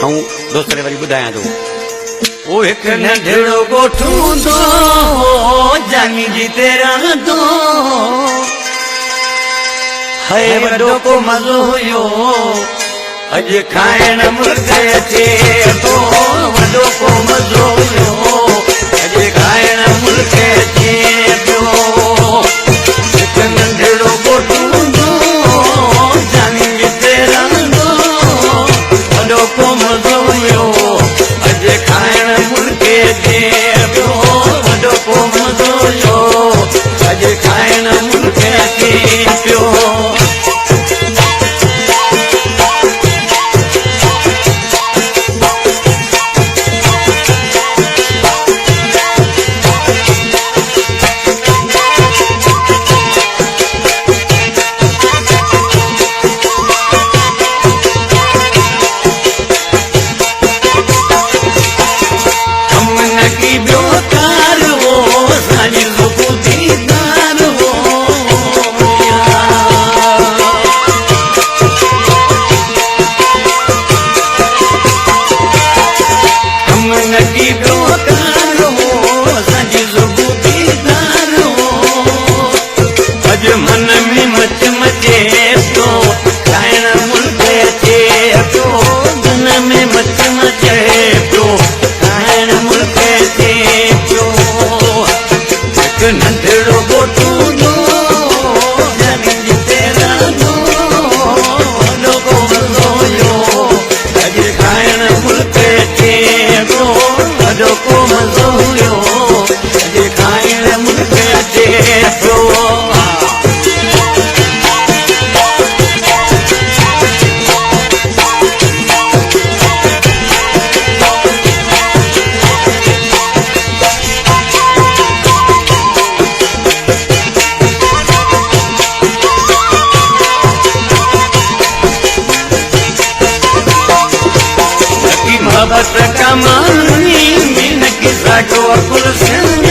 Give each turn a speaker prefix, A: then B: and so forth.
A: ऐं दोस्त खे वरी ॿुधायां थो
B: ओ हिकु नंढड़ो ॻोठु हूंदो जानी जी तेरा तो है वॾो को मज़ो हुयो अॼु खाइण मुल्क अचे थो वॾो को मज़ो हुयो अॼु खाइण मुल्क अचे पियो हिकु नंढड़ो ॻोठु हूंदो जानी जी तेरा तो वॾो को मज़ो हुयो अॼु खाइण मुल्क अचे पियो वॾो को मज़ो हुयो अॼु खाइण मुल्क अचे पियो मन में मच मचे तो खाइण मुल्क अचे पियो मन में मच मचे तो खाइण मुल्क अचे पियो हिकु नंढड़ो ॻोठु हूंदो जानी जी तेरा तो वॾो को मज़ो हुयो अॼु खाइण मुल्क अचे पियो वॾो को मज़ो हुयो अॼु खाइण मुल्क अचे पियो मोहब्बत का मानी मीन की साठो कुल सिंध